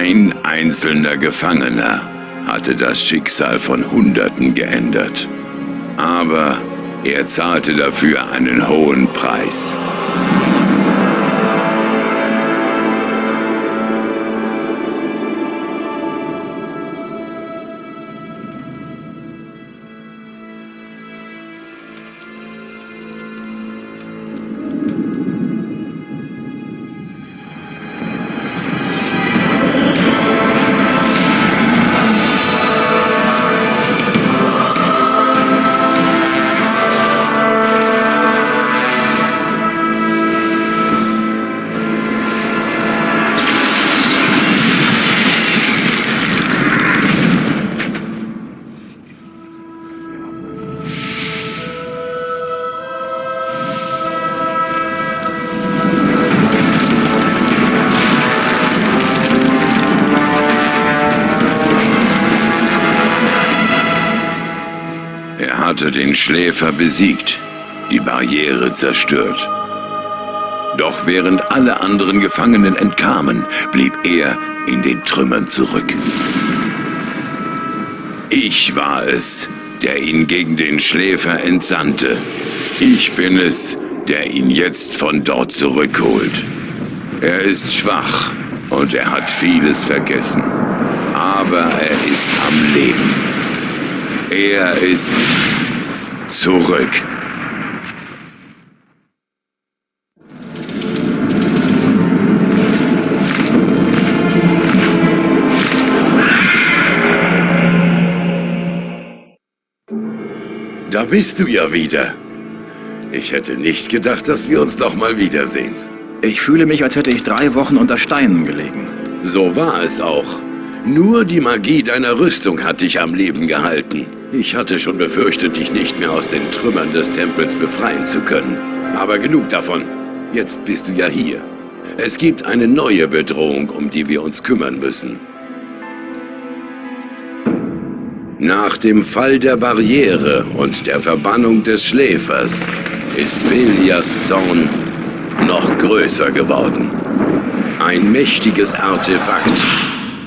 Ein einzelner Gefangener hatte das Schicksal von Hunderten geändert. Aber er zahlte dafür einen hohen Preis. Er hatte den Schläfer besiegt, die Barriere zerstört. Doch während alle anderen Gefangenen entkamen, blieb er in den Trümmern zurück. Ich war es, der ihn gegen den Schläfer entsandte. Ich bin es, der ihn jetzt von dort zurückholt. Er ist schwach und er hat vieles vergessen. Aber er ist am Leben. Er ist zurück. Da bist du ja wieder. Ich hätte nicht gedacht, dass wir uns noch mal wiedersehen. Ich fühle mich, als hätte ich 3 Wochen unter Steinen gelegen. So war es auch. Nur die Magie deiner Rüstung hat dich am Leben gehalten. Ich hatte schon befürchtet, dich nicht mehr aus den Trümmern des Tempels befreien zu können. Aber genug davon. Jetzt bist du ja hier. Es gibt eine neue Bedrohung, um die wir uns kümmern müssen. Nach dem Fall der Barriere und der Verbannung des Schläfers ist Belias Zorn noch größer geworden. Ein mächtiges Artefakt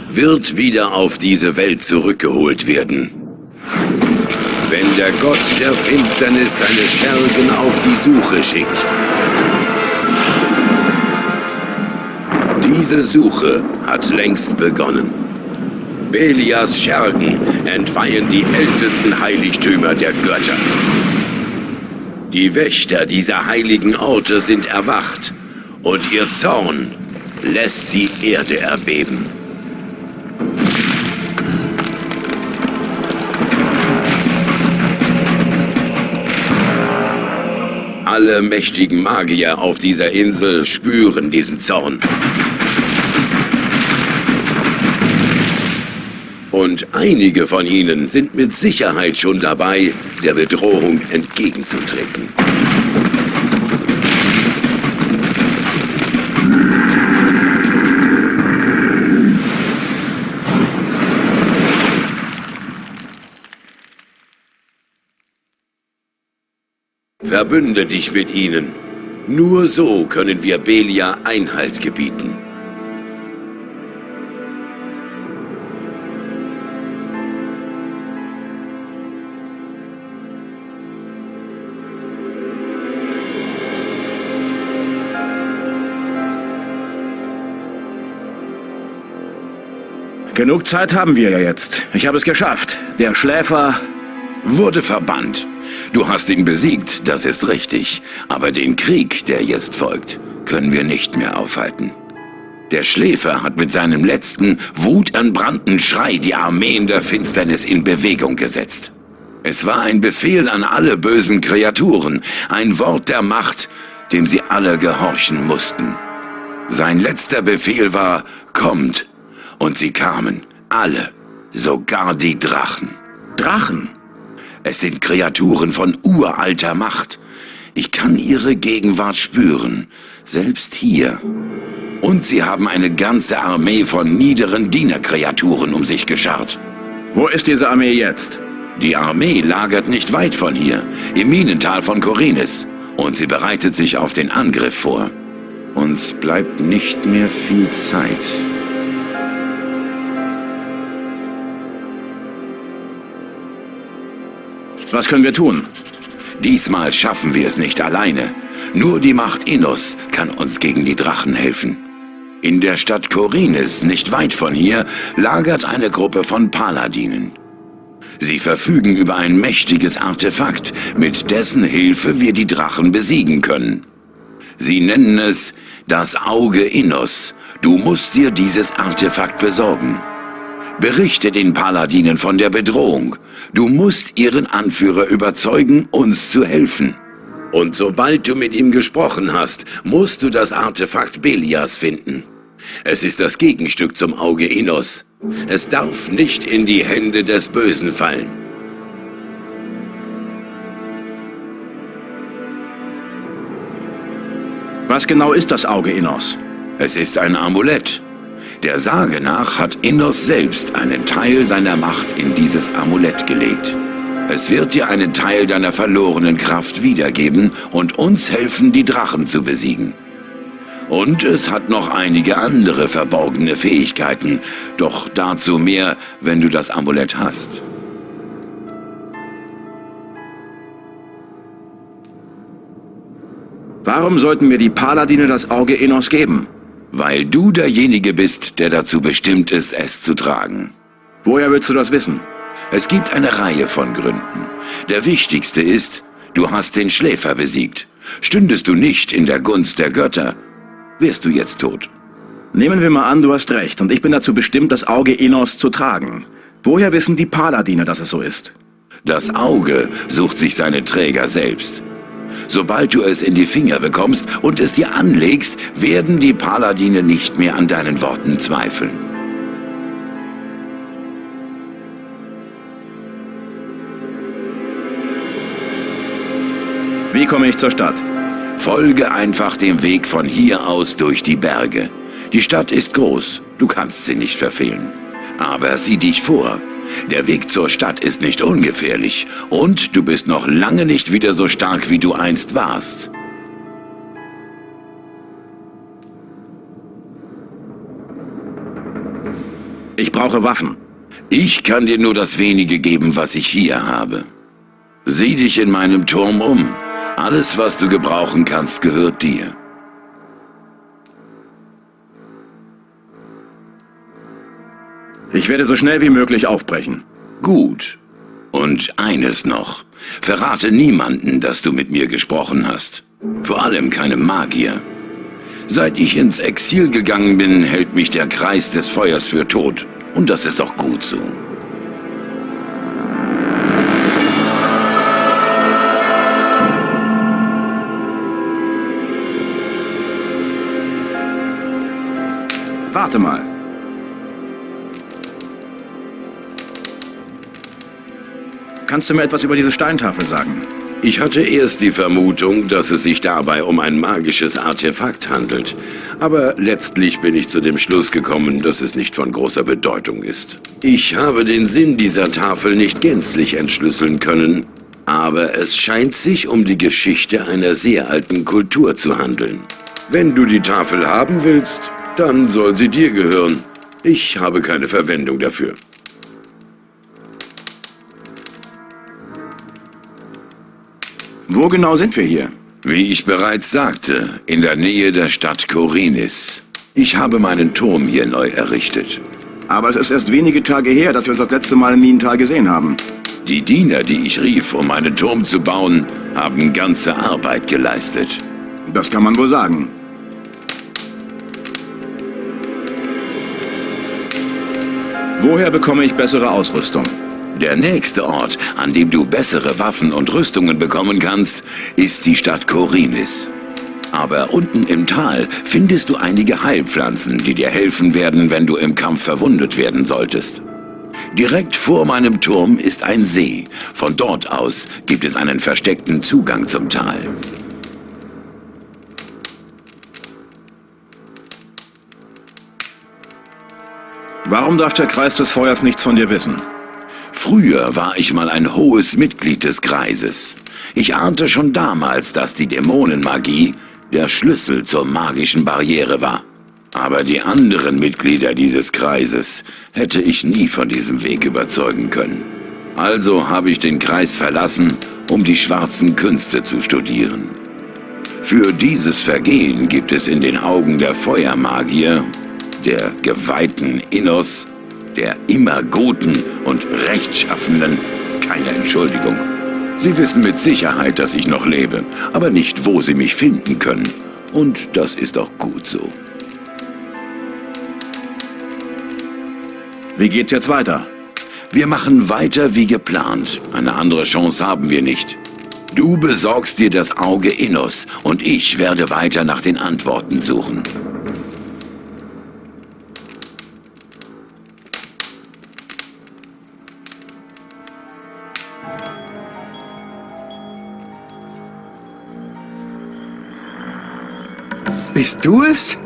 wird wieder auf diese Welt zurückgeholt werden. Wenn der Gott der Finsternis seine Schergen auf die Suche schickt. Diese Suche hat längst begonnen. Belias Schergen entweihen die ältesten Heiligtümer der Götter. Die Wächter dieser heiligen Orte sind erwacht und ihr Zorn lässt die Erde erbeben. Alle mächtigen Magier auf dieser Insel spüren diesen Zorn. Und einige von ihnen sind mit Sicherheit schon dabei, der Bedrohung entgegenzutreten. Verbünde dich mit ihnen. Nur so können wir Belia Einhalt gebieten. Genug Zeit haben wir ja jetzt. Ich habe es geschafft. Der Schläfer wurde verbannt. Du hast ihn besiegt, das ist richtig. Aber den Krieg, der jetzt folgt, können wir nicht mehr aufhalten. Der Schläfer hat mit seinem letzten, wutentbrannten Schrei die Armeen der Finsternis in Bewegung gesetzt. Es war ein Befehl an alle bösen Kreaturen, ein Wort der Macht, dem sie alle gehorchen mussten. Sein letzter Befehl war, kommt. Und sie kamen, alle, sogar die Drachen. Drachen? Es sind Kreaturen von uralter Macht. Ich kann ihre Gegenwart spüren, selbst hier. Und sie haben eine ganze Armee von niederen Dienerkreaturen um sich geschart. Wo ist diese Armee jetzt? Die Armee lagert nicht weit von hier, im Minental von Khorinis. Und sie bereitet sich auf den Angriff vor. Uns bleibt nicht mehr viel Zeit. Was können wir tun? Diesmal schaffen wir es nicht alleine. Nur die Macht Innos kann uns gegen die Drachen helfen. In der Stadt Khorinis, nicht weit von hier, lagert eine Gruppe von Paladinen. Sie verfügen über ein mächtiges Artefakt, mit dessen Hilfe wir die Drachen besiegen können. Sie nennen es das Auge Innos. Du musst dir dieses Artefakt besorgen. Berichte den Paladinen von der Bedrohung. Du musst ihren Anführer überzeugen, uns zu helfen. Und sobald du mit ihm gesprochen hast, musst du das Artefakt Belias finden. Es ist das Gegenstück zum Auge Innos. Es darf nicht in die Hände des Bösen fallen. Was genau ist das Auge Innos? Es ist ein Amulett. Der Sage nach hat Innos selbst einen Teil seiner Macht in dieses Amulett gelegt. Es wird dir einen Teil deiner verlorenen Kraft wiedergeben und uns helfen, die Drachen zu besiegen. Und es hat noch einige andere verborgene Fähigkeiten, doch dazu mehr, wenn du das Amulett hast. Warum sollten mir die Paladine das Auge Innos geben? Weil du derjenige bist, der dazu bestimmt ist, es zu tragen. Woher willst du das wissen? Es gibt eine Reihe von Gründen. Der wichtigste ist, du hast den Schläfer besiegt. Stündest du nicht in der Gunst der Götter, wärst du jetzt tot. Nehmen wir mal an, du hast recht und ich bin dazu bestimmt, das Auge Innos zu tragen. Woher wissen die Paladine, dass es so ist? Das Auge sucht sich seine Träger selbst. Sobald du es in die Finger bekommst und es dir anlegst, werden die Paladine nicht mehr an deinen Worten zweifeln. Wie komme ich zur Stadt? Folge einfach dem Weg von hier aus durch die Berge. Die Stadt ist groß, du kannst sie nicht verfehlen. Aber sieh dich vor. Der Weg zur Stadt ist nicht ungefährlich und du bist noch lange nicht wieder so stark, wie du einst warst. Ich brauche Waffen. Ich kann dir nur das wenige geben, was ich hier habe. Sieh dich in meinem Turm um. Alles, was du gebrauchen kannst, gehört dir. Ich werde so schnell wie möglich aufbrechen. Gut. Und eines noch. Verrate niemanden, dass du mit mir gesprochen hast. Vor allem keinem Magier. Seit ich ins Exil gegangen bin, hält mich der Kreis des Feuers für tot. Und das ist doch gut so. Warte mal. Kannst du mir etwas über diese Steintafel sagen? Ich hatte erst die Vermutung, dass es sich dabei um ein magisches Artefakt handelt. Aber letztlich bin ich zu dem Schluss gekommen, dass es nicht von großer Bedeutung ist. Ich habe den Sinn dieser Tafel nicht gänzlich entschlüsseln können, aber es scheint sich um die Geschichte einer sehr alten Kultur zu handeln. Wenn du die Tafel haben willst, dann soll sie dir gehören. Ich habe keine Verwendung dafür. Wo genau sind wir hier? Wie ich bereits sagte, in der Nähe der Stadt Khorinis. Ich habe meinen Turm hier neu errichtet. Aber es ist erst wenige Tage her, dass wir uns das letzte Mal im Minental gesehen haben. Die Diener, die ich rief, um meinen Turm zu bauen, haben ganze Arbeit geleistet. Das kann man wohl sagen. Woher bekomme ich bessere Ausrüstung? Der nächste Ort, an dem du bessere Waffen und Rüstungen bekommen kannst, ist die Stadt Khorinis. Aber unten im Tal findest du einige Heilpflanzen, die dir helfen werden, wenn du im Kampf verwundet werden solltest. Direkt vor meinem Turm ist ein See. Von dort aus gibt es einen versteckten Zugang zum Tal. Warum darf der Kreis des Feuers nichts von dir wissen? Früher war ich mal ein hohes Mitglied des Kreises. Ich ahnte schon damals, dass die Dämonenmagie der Schlüssel zur magischen Barriere war. Aber die anderen Mitglieder dieses Kreises hätte ich nie von diesem Weg überzeugen können. Also habe ich den Kreis verlassen, um die schwarzen Künste zu studieren. Für dieses Vergehen gibt es in den Augen der Feuermagier, der geweihten Innos, der immer Guten und Rechtschaffenden keine Entschuldigung. Sie wissen mit Sicherheit, dass ich noch lebe, aber nicht, wo sie mich finden können. Und das ist auch gut so. Wie geht's jetzt weiter? Wir machen weiter wie geplant. Eine andere Chance haben wir nicht. Du besorgst dir das Auge Innos und ich werde weiter nach den Antworten suchen. Bist du es?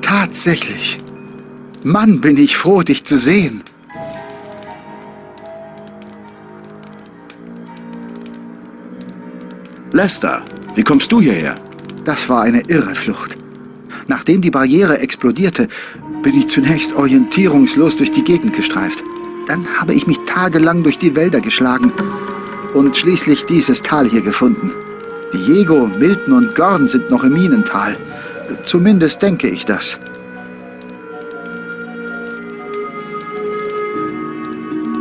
Tatsächlich. Mann, bin ich froh, dich zu sehen. Lester, wie kommst du hierher? Das war eine irre Flucht. Nachdem die Barriere explodierte, bin ich zunächst orientierungslos durch die Gegend gestreift. Dann habe ich mich tagelang durch die Wälder geschlagen und schließlich dieses Tal hier gefunden. Diego, Milton und Gordon sind noch im Minental. Zumindest denke ich das.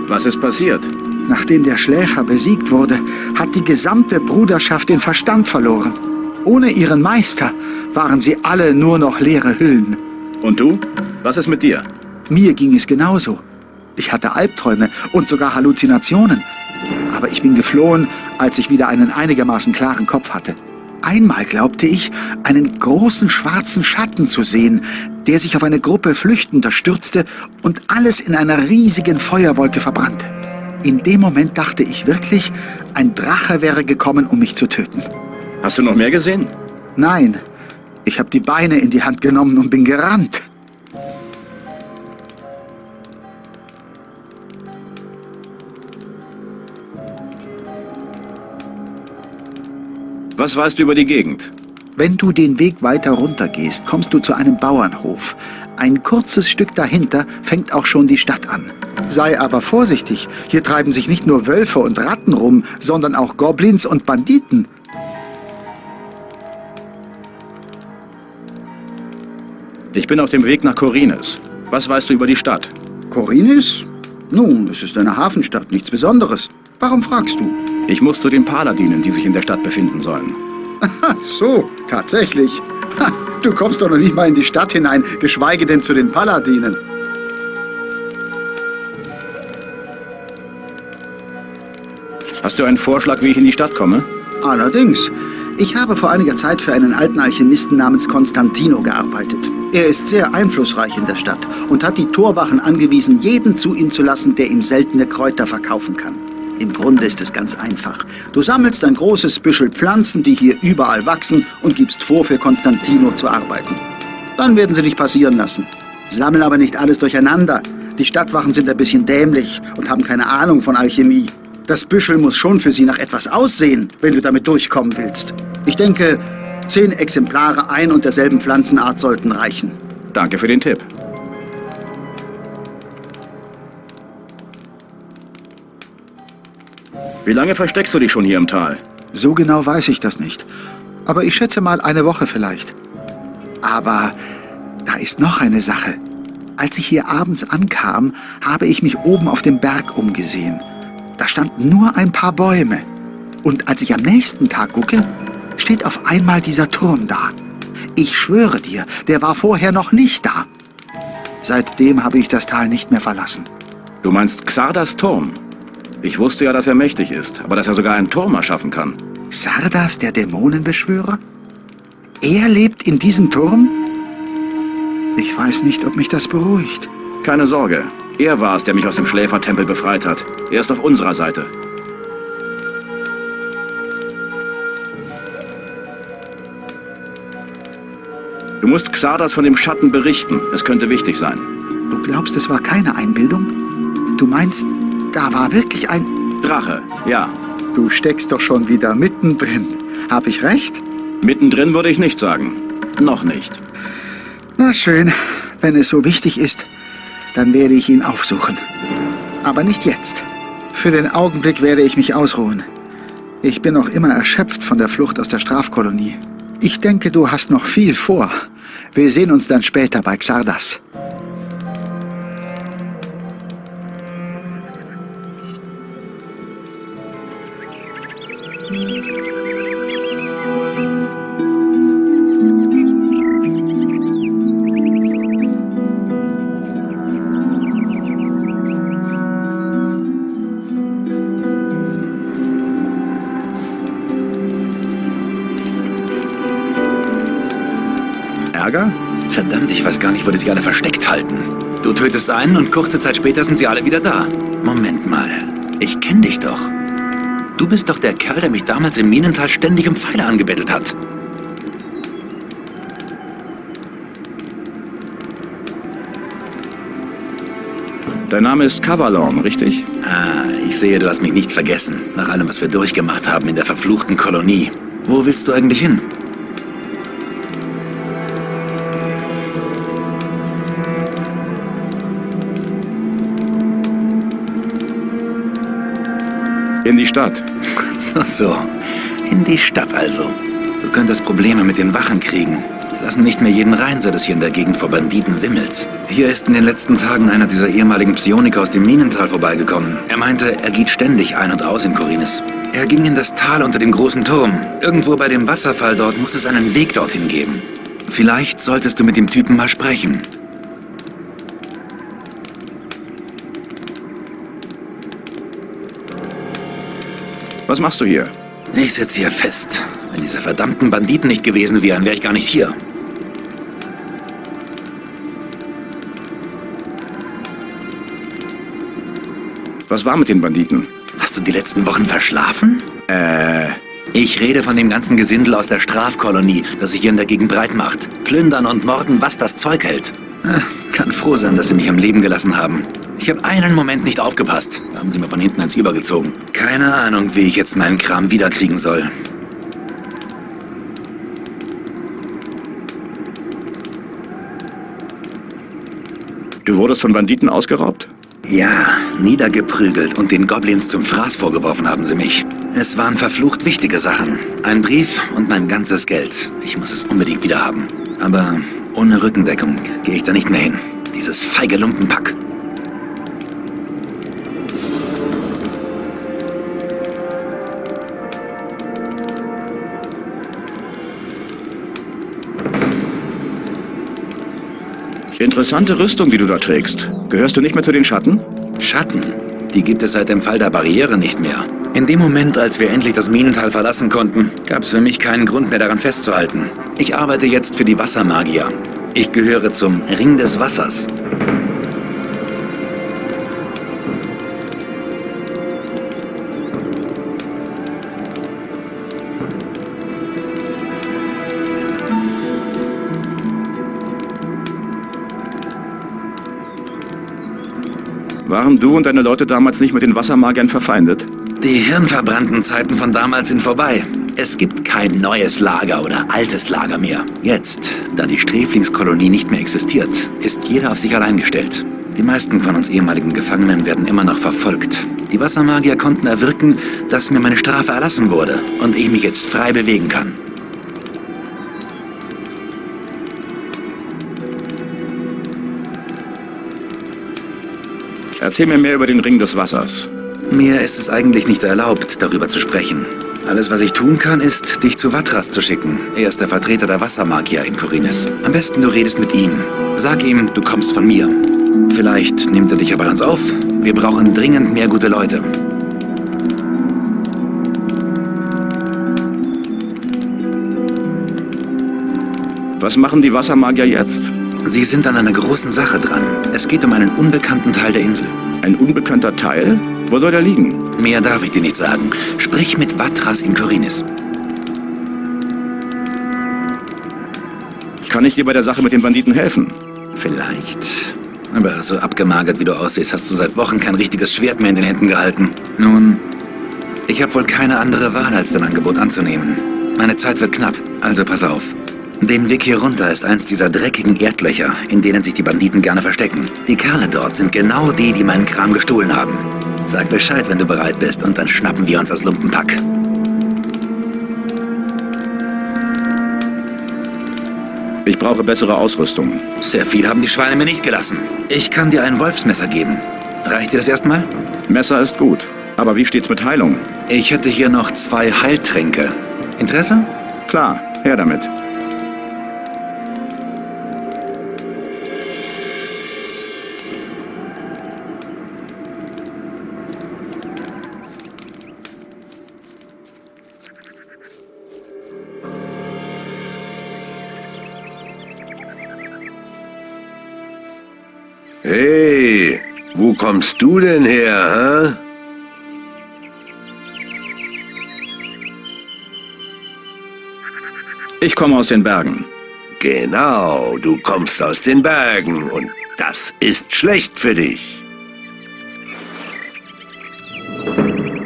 Was ist passiert? Nachdem der Schläfer besiegt wurde, hat die gesamte Bruderschaft den Verstand verloren. Ohne ihren Meister waren sie alle nur noch leere Hüllen. Und du? Was ist mit dir? Mir ging es genauso. Ich hatte Albträume und sogar Halluzinationen. Aber ich bin geflohen, als ich wieder einen einigermaßen klaren Kopf hatte. Einmal glaubte ich, einen großen schwarzen Schatten zu sehen, der sich auf eine Gruppe Flüchtender stürzte und alles in einer riesigen Feuerwolke verbrannte. In dem Moment dachte ich wirklich, ein Drache wäre gekommen, um mich zu töten. Hast du noch mehr gesehen? Nein, ich habe die Beine in die Hand genommen und bin gerannt. Was weißt du über die Gegend? Wenn du den Weg weiter runter gehst, kommst du zu einem Bauernhof. Ein kurzes Stück dahinter fängt auch schon die Stadt an. Sei aber vorsichtig, hier treiben sich nicht nur Wölfe und Ratten rum, sondern auch Goblins und Banditen. Ich bin auf dem Weg nach Khorinis. Was weißt du über die Stadt? Khorinis? Nun, es ist eine Hafenstadt, nichts Besonderes. Warum fragst du? Ich muss zu den Paladinen, die sich in der Stadt befinden sollen. Ach so, tatsächlich. Ha, du kommst doch noch nicht mal in die Stadt hinein, geschweige denn zu den Paladinen. Hast du einen Vorschlag, wie ich in die Stadt komme? Allerdings. Ich habe vor einiger Zeit für einen alten Alchemisten namens Constantino gearbeitet. Er ist sehr einflussreich in der Stadt und hat die Torwachen angewiesen, jeden zu ihm zu lassen, der ihm seltene Kräuter verkaufen kann. Im Grunde ist es ganz einfach. Du sammelst ein großes Büschel Pflanzen, die hier überall wachsen, und gibst vor, für Constantino zu arbeiten. Dann werden sie dich passieren lassen. Sammel aber nicht alles durcheinander. Die Stadtwachen sind ein bisschen dämlich und haben keine Ahnung von Alchemie. Das Büschel muss schon für sie nach etwas aussehen, wenn du damit durchkommen willst. Ich denke, 10 Exemplare ein und derselben Pflanzenart sollten reichen. Danke für den Tipp. Wie lange versteckst du dich schon hier im Tal? So genau weiß ich das nicht. Aber ich schätze mal eine Woche vielleicht. Aber da ist noch eine Sache. Als ich hier abends ankam, habe ich mich oben auf dem Berg umgesehen. Da standen nur ein paar Bäume. Und als ich am nächsten Tag gucke, steht auf einmal dieser Turm da. Ich schwöre dir, der war vorher noch nicht da. Seitdem habe ich das Tal nicht mehr verlassen. Du meinst Xardas Turm? Ich wusste ja, dass er mächtig ist, aber dass er sogar einen Turm erschaffen kann. Xardas, der Dämonenbeschwörer? Er lebt in diesem Turm? Ich weiß nicht, ob mich das beruhigt. Keine Sorge, er war es, der mich aus dem Schläfertempel befreit hat. Er ist auf unserer Seite. Du musst Xardas von dem Schatten berichten. Es könnte wichtig sein. Du glaubst, es war keine Einbildung? Du meinst, da war wirklich ein... Drache, ja. Du steckst doch schon wieder mittendrin. Hab ich recht? Mittendrin würde ich nicht sagen. Noch nicht. Na schön, wenn es so wichtig ist, dann werde ich ihn aufsuchen. Aber nicht jetzt. Für den Augenblick werde ich mich ausruhen. Ich bin noch immer erschöpft von der Flucht aus der Strafkolonie. Ich denke, du hast noch viel vor. Wir sehen uns dann später bei Xardas. Ärger? Verdammt, ich weiß gar nicht, wo die sich alle versteckt halten. Du tötest einen und kurze Zeit später sind sie alle wieder da. Moment mal, ich kenne dich doch. Du bist doch der Kerl, der mich damals im Minental ständig um Pfeile angebettelt hat. Dein Name ist Kavalon, richtig? Ah, ich sehe, du hast mich nicht vergessen. Nach allem, was wir durchgemacht haben in der verfluchten Kolonie. Wo willst du eigentlich hin? In die Stadt. So. In die Stadt also. Du könntest Probleme mit den Wachen kriegen. Die lassen nicht mehr jeden rein, seit es hier in der Gegend vor Banditen wimmelt. Hier ist in den letzten Tagen einer dieser ehemaligen Psioniker aus dem Minental vorbeigekommen. Er meinte, er geht ständig ein und aus in Khorinis. Er ging in das Tal unter dem großen Turm. Irgendwo bei dem Wasserfall dort muss es einen Weg dorthin geben. Vielleicht solltest du mit dem Typen mal sprechen. Was machst du hier? Ich sitze hier fest. Wenn diese verdammten Banditen nicht gewesen wären, wäre ich gar nicht hier. Was war mit den Banditen? Hast du die letzten Wochen verschlafen? Ich rede von dem ganzen Gesindel aus der Strafkolonie, das sich hier in der Gegend breit macht. Plündern und morden, was das Zeug hält. Kann froh sein, dass sie mich am Leben gelassen haben. Ich habe einen Moment nicht aufgepasst. Da haben sie mir von hinten ins Übergezogen. Keine Ahnung, wie ich jetzt meinen Kram wiederkriegen soll. Du wurdest von Banditen ausgeraubt? Ja, niedergeprügelt und den Goblins zum Fraß vorgeworfen haben sie mich. Es waren verflucht wichtige Sachen. Ein Brief und mein ganzes Geld. Ich muss es unbedingt wieder haben. Aber ohne Rückendeckung gehe ich da nicht mehr hin. Dieses feige Lumpenpack. Interessante Rüstung, die du da trägst. Gehörst du nicht mehr zu den Schatten? Schatten? Die gibt es seit dem Fall der Barriere nicht mehr. In dem Moment, als wir endlich das Minental verlassen konnten, gab es für mich keinen Grund mehr daran festzuhalten. Ich arbeite jetzt für die Wassermagier. Ich gehöre zum Ring des Wassers. Waren du und deine Leute damals nicht mit den Wassermagiern verfeindet? Die hirnverbrannten Zeiten von damals sind vorbei. Es gibt kein neues Lager oder altes Lager mehr. Jetzt, da die Sträflingskolonie nicht mehr existiert, ist jeder auf sich allein gestellt. Die meisten von uns ehemaligen Gefangenen werden immer noch verfolgt. Die Wassermagier konnten erwirken, dass mir meine Strafe erlassen wurde und ich mich jetzt frei bewegen kann. Erzähl mir mehr über den Ring des Wassers. Mir ist es eigentlich nicht erlaubt, darüber zu sprechen. Alles, was ich tun kann, ist, dich zu Vatras zu schicken. Er ist der Vertreter der Wassermagier in Khorinis. Am besten, du redest mit ihm. Sag ihm, du kommst von mir. Vielleicht nimmt er dich aber ganz auf. Wir brauchen dringend mehr gute Leute. Was machen die Wassermagier jetzt? Sie sind an einer großen Sache dran. Es geht um einen unbekannten Teil der Insel. Ein unbekannter Teil? Wo soll der liegen? Mehr darf ich dir nicht sagen. Sprich mit Vatras in Khorinis. Kann ich dir bei der Sache mit den Banditen helfen? Vielleicht. Aber so abgemagert wie du aussiehst, hast du seit Wochen kein richtiges Schwert mehr in den Händen gehalten. Nun, ich habe wohl keine andere Wahl, als dein Angebot anzunehmen. Meine Zeit wird knapp, also pass auf. Den Weg hier runter ist eins dieser dreckigen Erdlöcher, in denen sich die Banditen gerne verstecken. Die Kerle dort sind genau die, die meinen Kram gestohlen haben. Sag Bescheid, wenn du bereit bist, und dann schnappen wir uns das Lumpenpack. Ich brauche bessere Ausrüstung. Sehr viel haben die Schweine mir nicht gelassen. Ich kann dir ein Wolfsmesser geben. Reicht dir das erstmal? Messer ist gut. Aber wie steht's mit Heilung? Ich hätte hier noch 2 Heiltränke. Interesse? Klar, her damit. Hey, wo kommst du denn her, hä? Ich komme aus den Bergen. Genau, du kommst aus den Bergen und das ist schlecht für dich.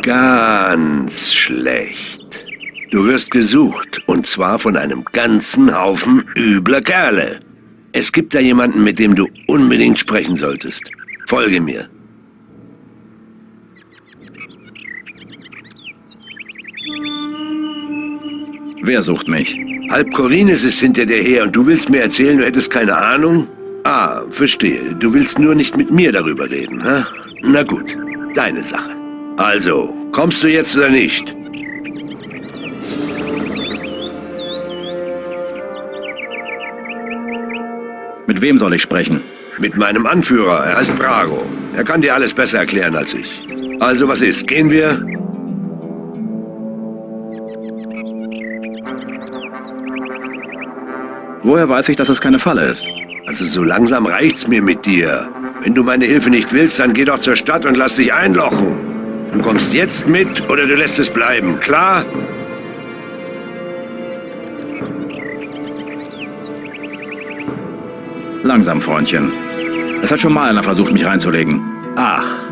Ganz schlecht. Du wirst gesucht, und zwar von einem ganzen Haufen übler Kerle. Es gibt da jemanden, mit dem du unbedingt sprechen solltest. Folge mir. Wer sucht mich? Halb Korines ist hinter dir her und du willst mir erzählen, du hättest keine Ahnung? Ah, verstehe. Du willst nur nicht mit mir darüber reden, hä? Na gut, deine Sache. Also, kommst du jetzt oder nicht? Mit wem soll ich sprechen? Mit meinem Anführer, er heißt Brago. Er kann dir alles besser erklären als ich. Also, was ist? Gehen wir? Woher weiß ich, dass es keine Falle ist? Also, so langsam reicht's mir mit dir. Wenn du meine Hilfe nicht willst, dann geh doch zur Stadt und lass dich einlochen. Du kommst jetzt mit oder du lässt es bleiben, klar? Langsam, Freundchen. Es hat schon mal einer versucht, mich reinzulegen. Ach,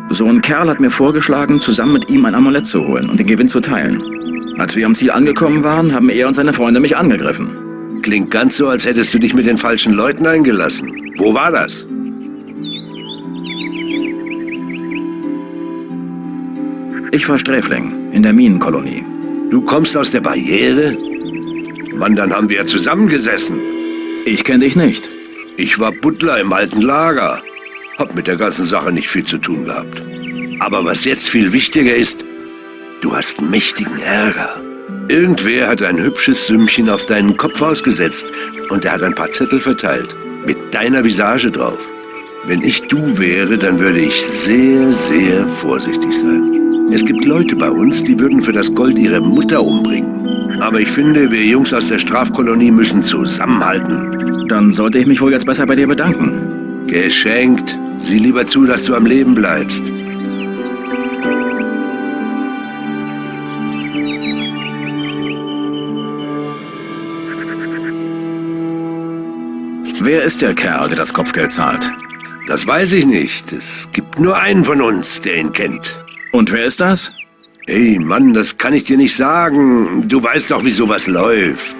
So ein Kerl hat mir vorgeschlagen, zusammen mit ihm ein Amulett zu holen und den Gewinn zu teilen. Als wir am Ziel angekommen waren, haben er und seine Freunde mich angegriffen. klingt ganz so, als hättest du dich mit den falschen Leuten eingelassen. Wo war das? Ich war Sträfling in der Minenkolonie. Du kommst aus der Barriere? Mann, dann haben wir ja zusammengesessen. Ich kenne dich nicht. Ich war Butler im alten Lager. Hab mit der ganzen Sache nicht viel zu tun gehabt. Aber was jetzt viel wichtiger ist, du hast mächtigen Ärger. Irgendwer hat ein hübsches Sümmchen auf deinen Kopf ausgesetzt und er hat ein paar Zettel verteilt. Mit deiner Visage drauf. Wenn ich du wäre, dann würde ich sehr, sehr vorsichtig sein. Es gibt Leute bei uns, die würden für das Gold ihre Mutter umbringen. Aber ich finde, wir Jungs aus der Strafkolonie müssen zusammenhalten. Dann sollte ich mich wohl jetzt besser bei dir bedanken. Geschenkt. Sieh lieber zu, dass du am Leben bleibst. Wer ist der Kerl, der das Kopfgeld zahlt? Das weiß ich nicht. Es gibt nur einen von uns, der ihn kennt. Und wer ist das? Hey, Mann, das kann ich dir nicht sagen. Du weißt doch, wie sowas läuft.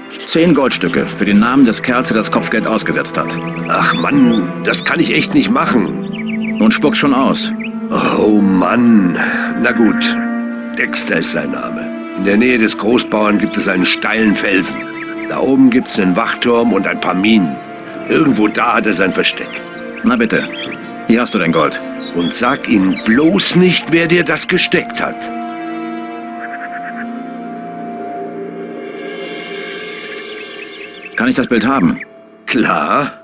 $10 Goldstücke für den Namen des Kerls, der das Kopfgeld ausgesetzt hat. Ach, Mann, das kann ich echt nicht machen. Nun spuck's schon aus. Oh, Mann. Na gut. Dexter ist sein Name. In der Nähe des Großbauern gibt es einen steilen Felsen. Da oben gibt's einen Wachturm und ein paar Minen. Irgendwo da hat er sein Versteck. Na bitte, hier hast du dein Gold. Und sag ihm bloß nicht, wer dir das gesteckt hat. Kann ich das Bild haben? Klar.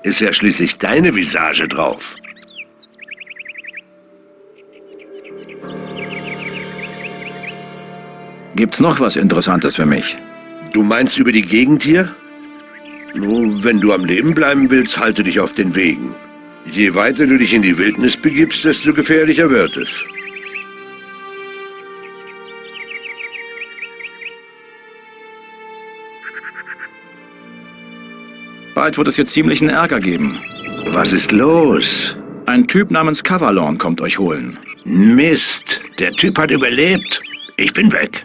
Ist ja schließlich deine Visage drauf. Gibt's noch was Interessantes für mich? Du meinst über die Gegend hier? Nun, wenn du am Leben bleiben willst, halte dich auf den Wegen. Je weiter du dich in die Wildnis begibst, desto gefährlicher wird es. Bald wird es hier ziemlichen Ärger geben. Was ist los? Ein Typ namens Cavalon kommt euch holen. Mist, der Typ hat überlebt. Ich bin weg.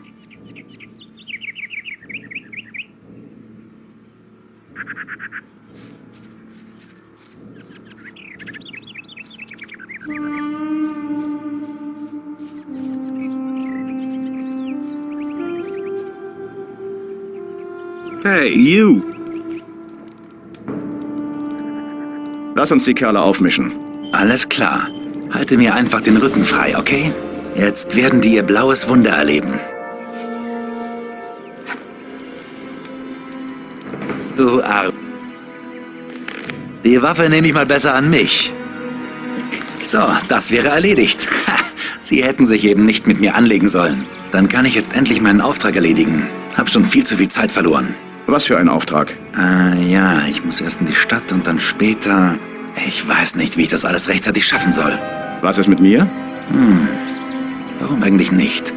Hey, you! Lass uns die Kerle aufmischen. Alles klar. Halte mir einfach den Rücken frei, okay? Jetzt werden die ihr blaues Wunder erleben. Du Arm. Die Waffe nehme ich mal besser an mich. So, das wäre erledigt. Ha, Sie hätten sich eben nicht mit mir anlegen sollen. Dann kann ich jetzt endlich meinen Auftrag erledigen. Hab schon viel zu viel Zeit verloren. Was für ein Auftrag? Ja, ich muss erst in die Stadt und dann später... Ich weiß nicht, wie ich das alles rechtzeitig schaffen soll. Was ist mit mir? Warum eigentlich nicht?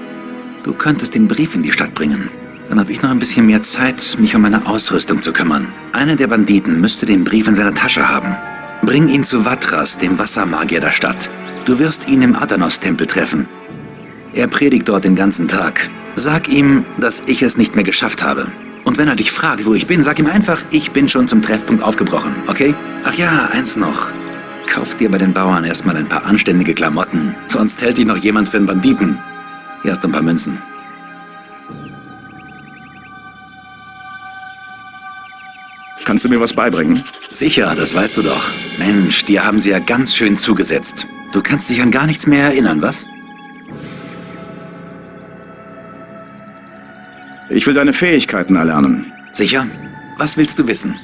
Du könntest den Brief in die Stadt bringen. Dann habe ich noch ein bisschen mehr Zeit, mich um meine Ausrüstung zu kümmern. Einer der Banditen müsste den Brief in seiner Tasche haben. Bring ihn zu Vatras, dem Wassermagier der Stadt. Du wirst ihn im Adanos-Tempel treffen. Er predigt dort den ganzen Tag. Sag ihm, dass ich es nicht mehr geschafft habe. Und wenn er dich fragt, wo ich bin, sag ihm einfach, ich bin schon zum Treffpunkt aufgebrochen, okay? Ach ja, eins noch. Kauf dir bei den Bauern erstmal ein paar anständige Klamotten. Sonst hält dich noch jemand für einen Banditen. Hier hast du ein paar Münzen. Kannst du mir was beibringen? Sicher, das weißt du doch. Mensch, dir haben sie ja ganz schön zugesetzt. Du kannst dich an gar nichts mehr erinnern, was? Ich will deine Fähigkeiten erlernen. Sicher? Was willst du wissen?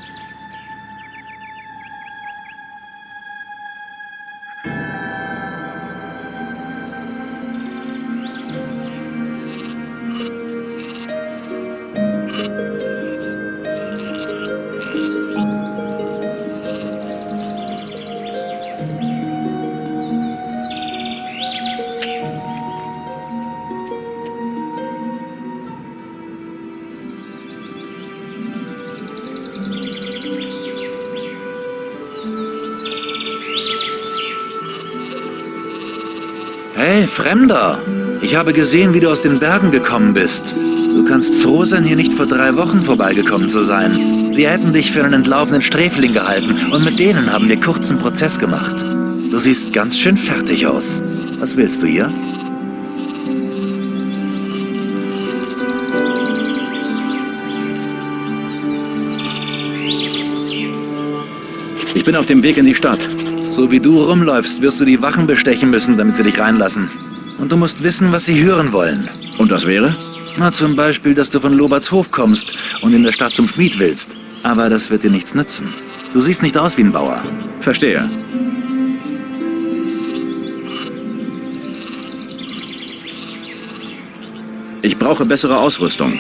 Hey, Fremder! Ich habe gesehen, wie du aus den Bergen gekommen bist. Du kannst froh sein, hier nicht vor 3 Wochen vorbeigekommen zu sein. Wir hätten dich für einen entlaufenen Sträfling gehalten und mit denen haben wir kurzen Prozess gemacht. Du siehst ganz schön fertig aus. Was willst du hier? Ich bin auf dem Weg in die Stadt. So wie du rumläufst, wirst du die Wachen bestechen müssen, damit sie dich reinlassen. Und du musst wissen, was sie hören wollen. Und das wäre? Na, zum Beispiel, dass du von Loberts Hof kommst und in der Stadt zum Schmied willst. Aber das wird dir nichts nützen. Du siehst nicht aus wie ein Bauer. Verstehe. Ich brauche bessere Ausrüstung.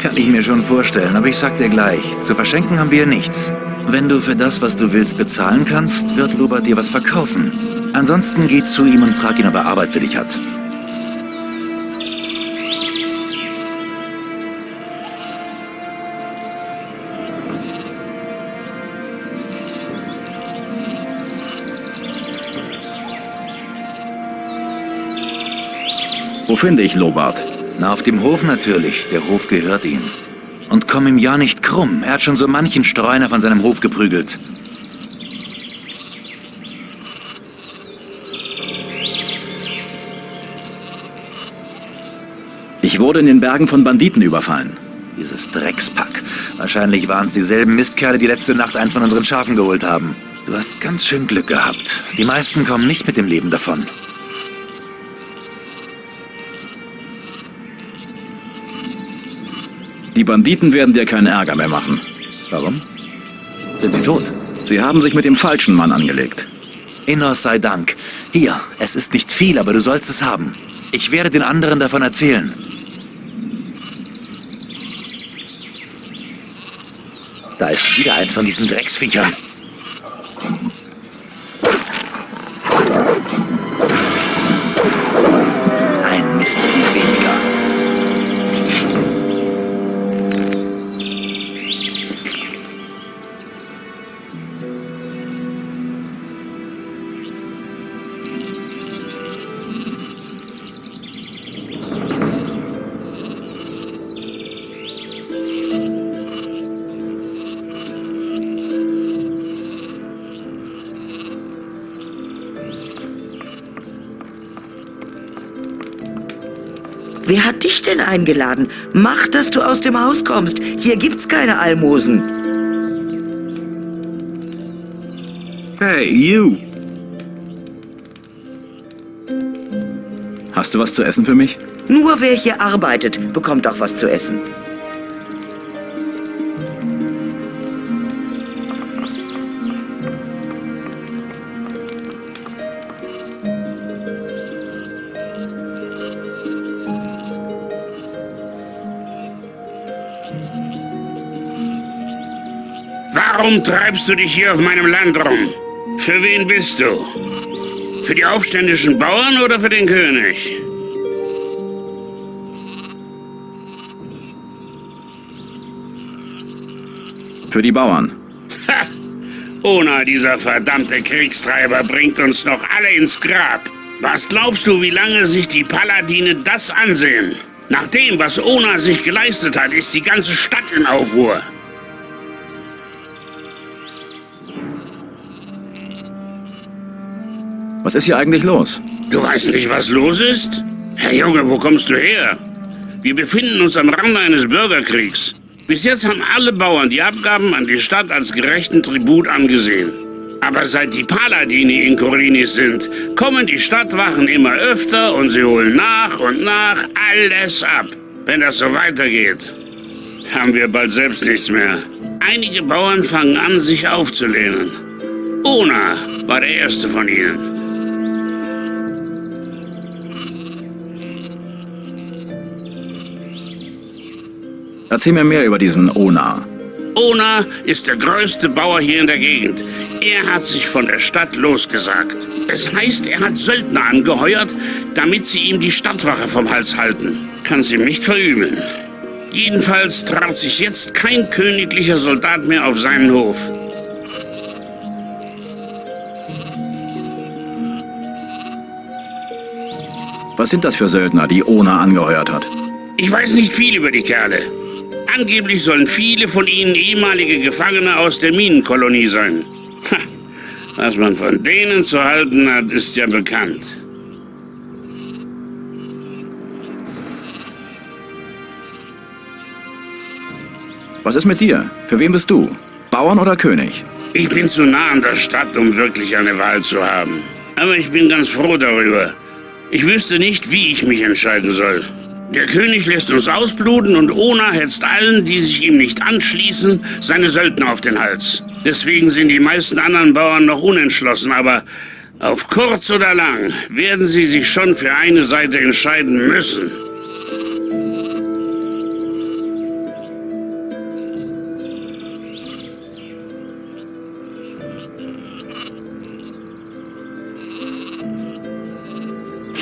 Kann ich mir schon vorstellen, aber ich sag dir gleich, zu verschenken haben wir hier nichts. Wenn du für das, was du willst, bezahlen kannst, wird Lobert dir was verkaufen. Ansonsten geh zu ihm und frag ihn, ob er Arbeit für dich hat. Wo finde ich Lobart? Na, auf dem Hof natürlich. Der Hof gehört ihm. Und komm ihm ja nicht krumm. Er hat schon so manchen Streuner von seinem Hof geprügelt. Ich wurde in den Bergen von Banditen überfallen. Dieses Dreckspack. Wahrscheinlich waren es dieselben Mistkerle, die letzte Nacht eins von unseren Schafen geholt haben. Du hast ganz schön Glück gehabt. Die meisten kommen nicht mit dem Leben davon. Die Banditen werden dir keinen Ärger mehr machen. Warum? Sind sie tot? Sie haben sich mit dem falschen Mann angelegt. Innos sei Dank. Hier, es ist nicht viel, aber du sollst es haben. Ich werde den anderen davon erzählen. Da ist wieder eins von diesen Drecksviechern. Ein Mistvieh weniger. Wer hat dich denn eingeladen? Mach, dass du aus dem Haus kommst. Hier gibt's keine Almosen. Hey, you! Hast du was zu essen für mich? Nur wer hier arbeitet, bekommt auch was zu essen. Warum treibst du dich hier auf meinem Land rum? Für wen bist du? Für die aufständischen Bauern oder für den König? Für die Bauern. Ha! Ona, dieser verdammte Kriegstreiber, bringt uns noch alle ins Grab. Was glaubst du, wie lange sich die Paladine das ansehen? Nach dem, was Ona sich geleistet hat, ist die ganze Stadt in Aufruhr. Was ist hier eigentlich los? Du weißt nicht, was los ist? Herr Junge, wo kommst du her? Wir befinden uns am Rande eines Bürgerkriegs. Bis jetzt haben alle Bauern die Abgaben an die Stadt als gerechten Tribut angesehen. Aber seit die Paladini in Khorinis sind, kommen die Stadtwachen immer öfter und sie holen nach und nach alles ab. Wenn das so weitergeht, haben wir bald selbst nichts mehr. Einige Bauern fangen an, sich aufzulehnen. Ona war der erste von ihnen. Erzähl mir mehr über diesen Ona. Ona ist der größte Bauer hier in der Gegend. Er hat sich von der Stadt losgesagt. Es heißt, er hat Söldner angeheuert, damit sie ihm die Stadtwache vom Hals halten. Kann's ihm nicht verübeln. Jedenfalls traut sich jetzt kein königlicher Soldat mehr auf seinen Hof. Was sind das für Söldner, die Ona angeheuert hat? Ich weiß nicht viel über die Kerle. Angeblich sollen viele von ihnen ehemalige Gefangene aus der Minenkolonie sein. Ha, was man von denen zu halten hat, ist ja bekannt. Was ist mit dir? Für wen bist du? Bauern oder König? Ich bin zu nah an der Stadt, um wirklich eine Wahl zu haben. Aber ich bin ganz froh darüber. Ich wüsste nicht, wie ich mich entscheiden soll. Der König lässt uns ausbluten und Ona hetzt allen, die sich ihm nicht anschließen, seine Söldner auf den Hals. Deswegen sind die meisten anderen Bauern noch unentschlossen, aber auf kurz oder lang werden sie sich schon für eine Seite entscheiden müssen.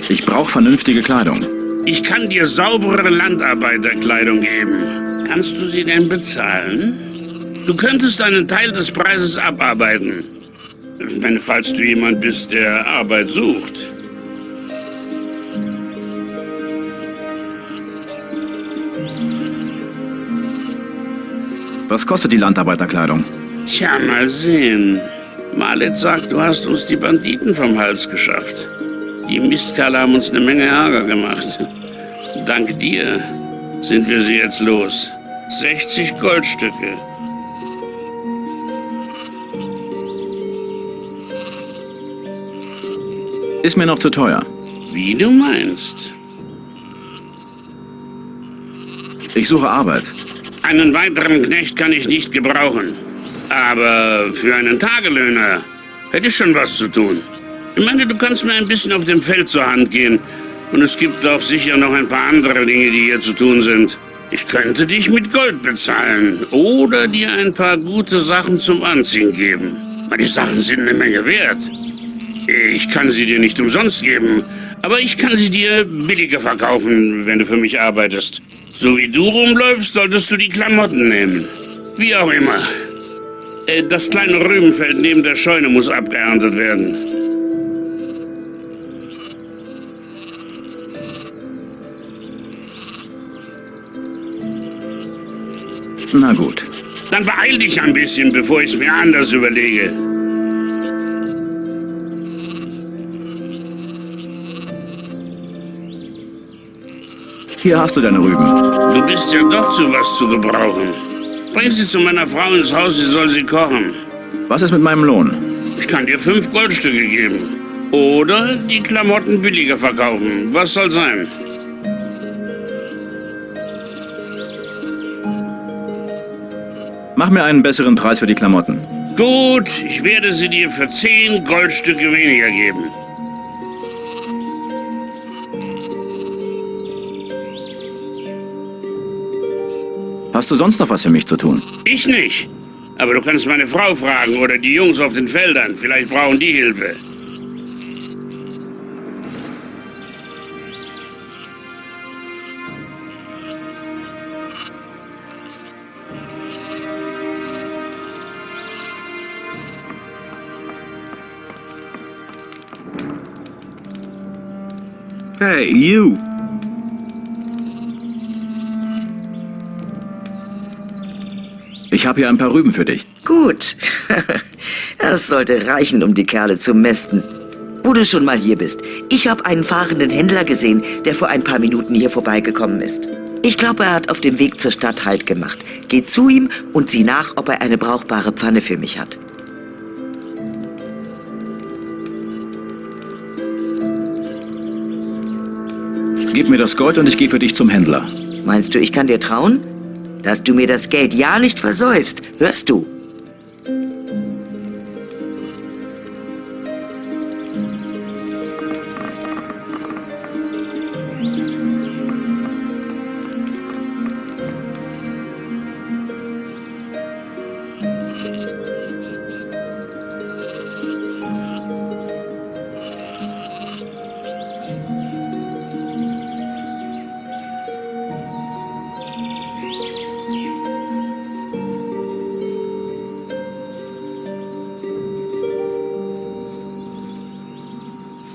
Ich brauche vernünftige Kleidung. Ich kann dir saubere Landarbeiterkleidung geben. Kannst du sie denn bezahlen? Du könntest einen Teil des Preises abarbeiten. Falls du jemand bist, der Arbeit sucht. Was kostet die Landarbeiterkleidung? Tja, mal sehen. Malet sagt, du hast uns die Banditen vom Hals geschafft. Die Mistkerle haben uns eine Menge Ärger gemacht. Dank dir sind wir sie jetzt los. 60 Goldstücke. Ist mir noch zu teuer. Wie du meinst. Ich suche Arbeit. Einen weiteren Knecht kann ich nicht gebrauchen. Aber für einen Tagelöhner hätte ich schon was zu tun. Ich meine, du kannst mir ein bisschen auf dem Feld zur Hand gehen. Und es gibt auch sicher noch ein paar andere Dinge, die hier zu tun sind. Ich könnte dich mit Gold bezahlen oder dir ein paar gute Sachen zum Anziehen geben. Aber die Sachen sind eine Menge wert. Ich kann sie dir nicht umsonst geben, aber ich kann sie dir billiger verkaufen, wenn du für mich arbeitest. So wie du rumläufst, solltest du die Klamotten nehmen. Wie auch immer. Das kleine Rübenfeld neben der Scheune muss abgeerntet werden. Na gut. Dann beeil dich ein bisschen, bevor ich es mir anders überlege. Hier hast du deine Rüben. Du bist ja doch zu was zu gebrauchen. Bring sie zu meiner Frau ins Haus, sie soll sie kochen. Was ist mit meinem Lohn? Ich kann dir 5 Goldstücke geben. Oder die Klamotten billiger verkaufen. Was soll sein? Mach mir einen besseren Preis für die Klamotten. Gut, ich werde sie dir für 10 Goldstücke weniger geben. Hast du sonst noch was für mich zu tun? Ich nicht. Aber du kannst meine Frau fragen oder die Jungs auf den Feldern. Vielleicht brauchen die Hilfe. Hey, you! Ich habe hier ein paar Rüben für dich. Gut. Das sollte reichen, um die Kerle zu mästen. Wo du schon mal hier bist. Ich habe einen fahrenden Händler gesehen, der vor ein paar Minuten hier vorbeigekommen ist. Ich glaube, er hat auf dem Weg zur Stadt Halt gemacht. Geh zu ihm und sieh nach, ob er eine brauchbare Pfanne für mich hat. Gib mir das Gold und ich gehe für dich zum Händler. Meinst du, ich kann dir trauen? Dass du mir das Geld ja nicht versäufst, hörst du?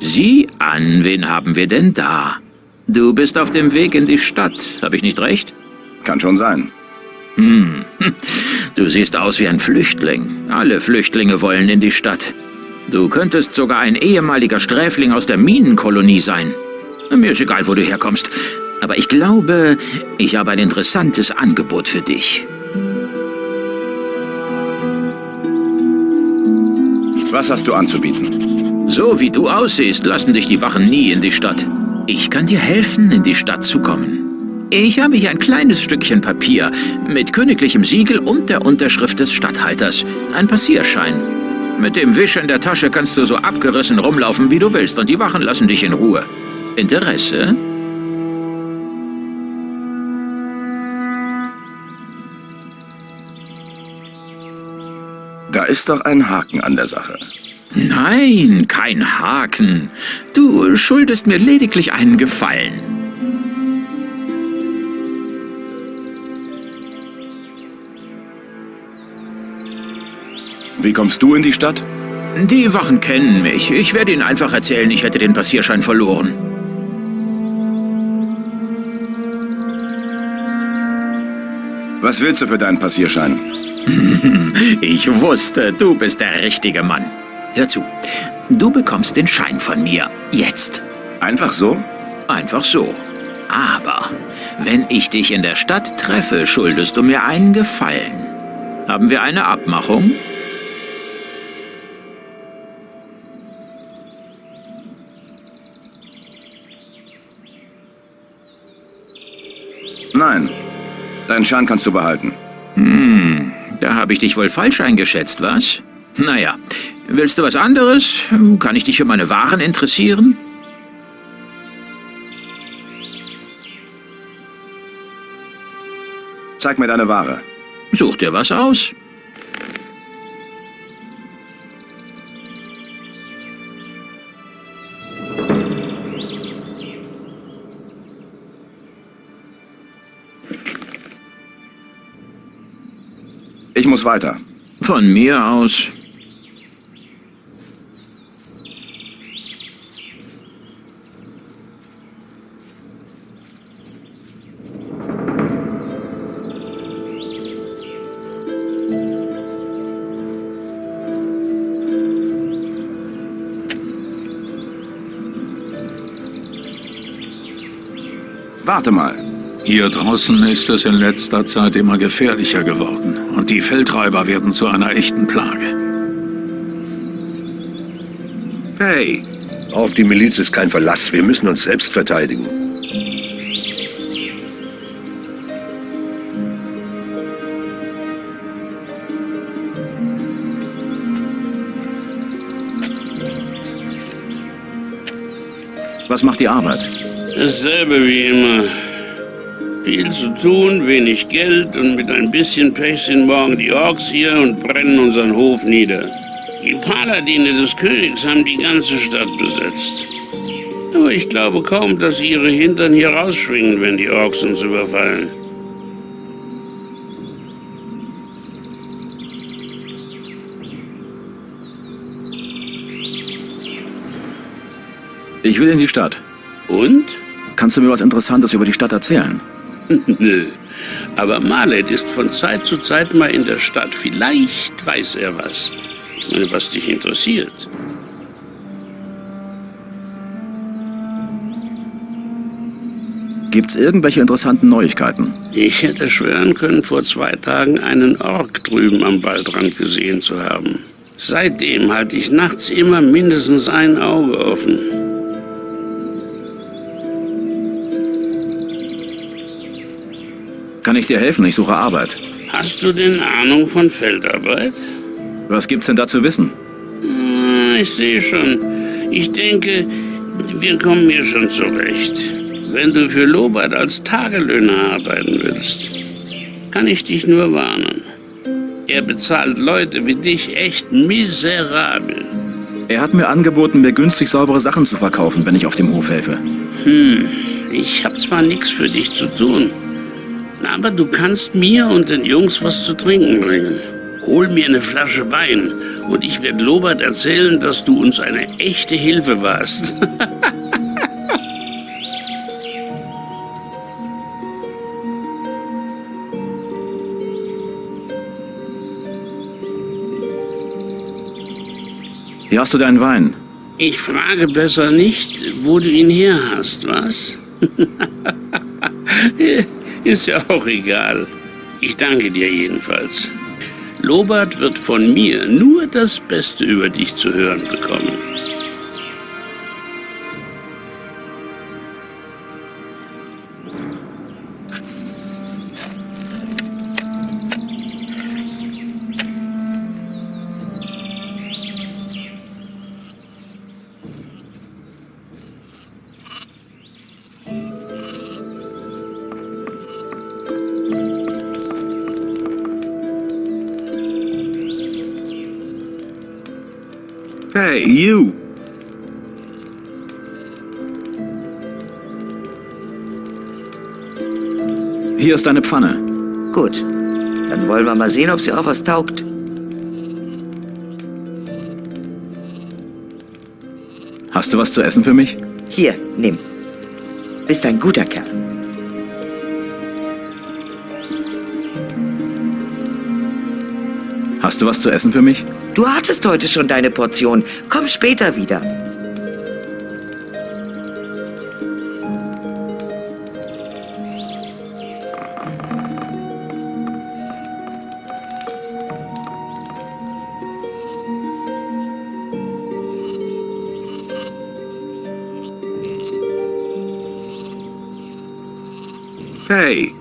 Sieh an, wen haben wir denn da? Du bist auf dem Weg in die Stadt, habe ich nicht recht? Kann schon sein. Du siehst aus wie ein Flüchtling. Alle Flüchtlinge wollen in die Stadt. Du könntest sogar ein ehemaliger Sträfling aus der Minenkolonie sein. Mir ist egal, wo du herkommst. Aber ich glaube, ich habe ein interessantes Angebot für dich. Was hast du anzubieten? So wie du aussiehst, lassen dich die Wachen nie in die Stadt. Ich kann dir helfen, in die Stadt zu kommen. Ich habe hier ein kleines Stückchen Papier mit königlichem Siegel und der Unterschrift des Statthalters. Ein Passierschein. Mit dem Wisch in der Tasche kannst du so abgerissen rumlaufen, wie du willst, und die Wachen lassen dich in Ruhe. Interesse? Da ist doch ein Haken an der Sache. Nein, kein Haken. Du schuldest mir lediglich einen Gefallen. Wie kommst du in die Stadt? Die Wachen kennen mich. Ich werde ihnen einfach erzählen, ich hätte den Passierschein verloren. Was willst du für deinen Passierschein? Ich wusste, du bist der richtige Mann. Hör zu, du bekommst den Schein von mir. Jetzt. Einfach so? Einfach so. Aber wenn ich dich in der Stadt treffe, schuldest du mir einen Gefallen. Haben wir eine Abmachung? Nein. Deinen Schein kannst du behalten. Da habe ich dich wohl falsch eingeschätzt, was? Naja, willst du was anderes? Kann ich dich für meine Waren interessieren? Zeig mir deine Ware. Such dir was aus. Ich muss weiter. Von mir aus. Warte mal. Hier draußen ist es in letzter Zeit immer gefährlicher geworden und die Feldräuber werden zu einer echten Plage. Hey, auf die Miliz ist kein Verlass. Wir müssen uns selbst verteidigen. Was macht die Arbeit? Dasselbe wie immer. Viel zu tun, wenig Geld und mit ein bisschen Pech sind morgen die Orks hier und brennen unseren Hof nieder. Die Paladine des Königs haben die ganze Stadt besetzt. Aber ich glaube kaum, dass sie ihre Hintern hier rausschwingen, wenn die Orks uns überfallen. Ich will in die Stadt. Und? Kannst du mir was Interessantes über die Stadt erzählen? Nö. Aber Malet ist von Zeit zu Zeit mal in der Stadt. Vielleicht weiß er was. Ich meine, was dich interessiert. Gibt's irgendwelche interessanten Neuigkeiten? Ich hätte schwören können, vor 2 Tagen einen Ork drüben am Waldrand gesehen zu haben. Seitdem halte ich nachts immer mindestens ein Auge offen. Kann ich dir helfen? Ich suche Arbeit. Hast du denn Ahnung von Feldarbeit? Was gibt's denn da zu wissen? Ich sehe schon. Ich denke, wir kommen hier schon zurecht. Wenn du für Lobart als Tagelöhner arbeiten willst, kann ich dich nur warnen. Er bezahlt Leute wie dich echt miserabel. Er hat mir angeboten, mir günstig saubere Sachen zu verkaufen, wenn ich auf dem Hof helfe. Ich habe zwar nichts für dich zu tun, aber du kannst mir und den Jungs was zu trinken bringen. Hol mir eine Flasche Wein und ich werde Lobart erzählen, dass du uns eine echte Hilfe warst. Hier hast du deinen Wein. Ich frage besser nicht, wo du ihn her hast, was? Ist ja auch egal. Ich danke dir jedenfalls. Lobart wird von mir nur das Beste über dich zu hören bekommen. Hey, you! Hier ist deine Pfanne. Gut, dann wollen wir mal sehen, ob sie auch was taugt. Hast du was zu essen für mich? Hier, nimm. Bist ein guter Kerl. Hast du was zu essen für mich? Du hattest heute schon deine Portion. Komm später wieder. Hey!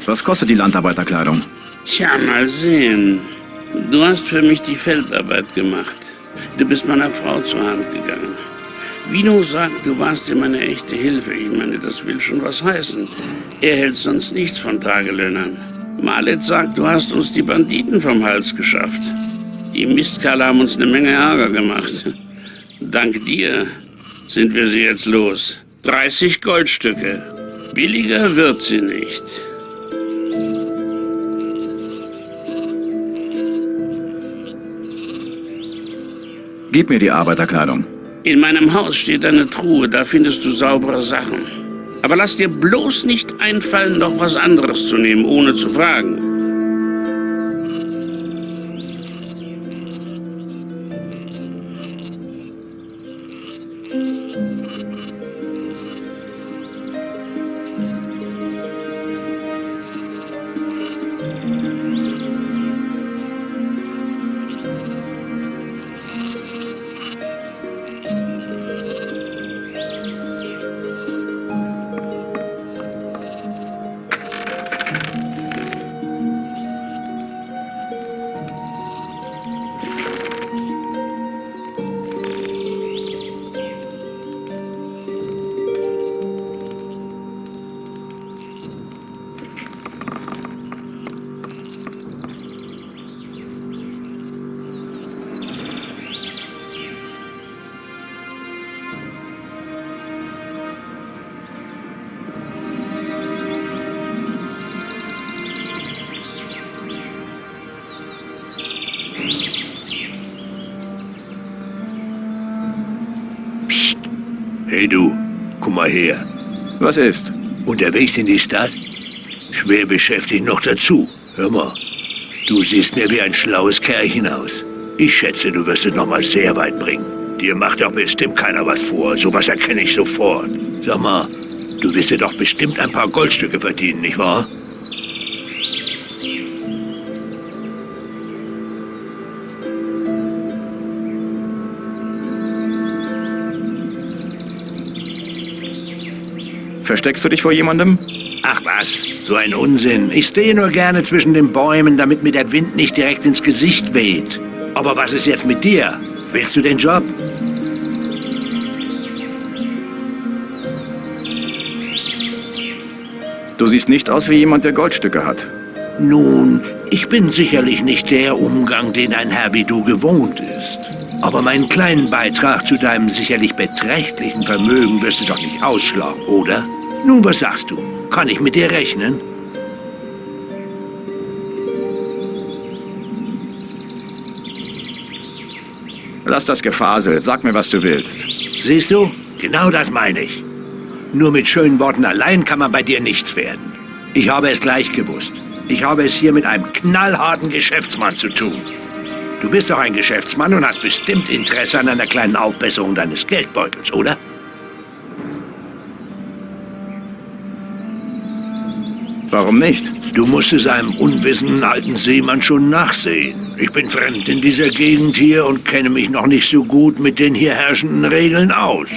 Was kostet die Landarbeiterkleidung? Tja, mal sehen. Du hast für mich die Feldarbeit gemacht. Du bist meiner Frau zur Hand gegangen. Vino sagt, du warst ihm eine echte Hilfe. Ich meine, das will schon was heißen. Er hält sonst nichts von Tagelöhnern. Malet sagt, du hast uns die Banditen vom Hals geschafft. Die Mistkerle haben uns eine Menge Ärger gemacht. Dank dir sind wir sie jetzt los. 30 Goldstücke. Billiger wird sie nicht. Gib mir die Arbeiterkleidung. In meinem Haus steht eine Truhe, da findest du saubere Sachen. Aber lass dir bloß nicht einfallen, noch was anderes zu nehmen, ohne zu fragen. Hey du, komm mal her. Was ist? Unterwegs in die Stadt? Schwer beschäftigt noch dazu. Hör mal, du siehst mir wie ein schlaues Kerlchen aus. Ich schätze, du wirst es noch mal sehr weit bringen. Dir macht doch bestimmt keiner was vor. Sowas erkenne ich sofort. Sag mal, du wirst dir doch bestimmt ein paar Goldstücke verdienen, nicht wahr? Versteckst du dich vor jemandem? Ach was, so ein Unsinn. Ich stehe nur gerne zwischen den Bäumen, damit mir der Wind nicht direkt ins Gesicht weht. Aber was ist jetzt mit dir? Willst du den Job? Du siehst nicht aus wie jemand, der Goldstücke hat. Nun, ich bin sicherlich nicht der Umgang, den ein Herr wie du gewohnt ist. Aber meinen kleinen Beitrag zu deinem sicherlich beträchtlichen Vermögen wirst du doch nicht ausschlagen, oder? Nun, was sagst du? Kann ich mit dir rechnen? Lass das Gefasel. Sag mir, was du willst. Siehst du? Genau das meine ich. Nur mit schönen Worten allein kann man bei dir nichts werden. Ich habe es gleich gewusst. Ich habe es hier mit einem knallharten Geschäftsmann zu tun. Du bist doch ein Geschäftsmann und hast bestimmt Interesse an einer kleinen Aufbesserung deines Geldbeutels, oder? Warum nicht? Du musst es einem unwissenden alten Seemann schon nachsehen. Ich bin fremd in dieser Gegend hier und kenne mich noch nicht so gut mit den hier herrschenden Regeln aus.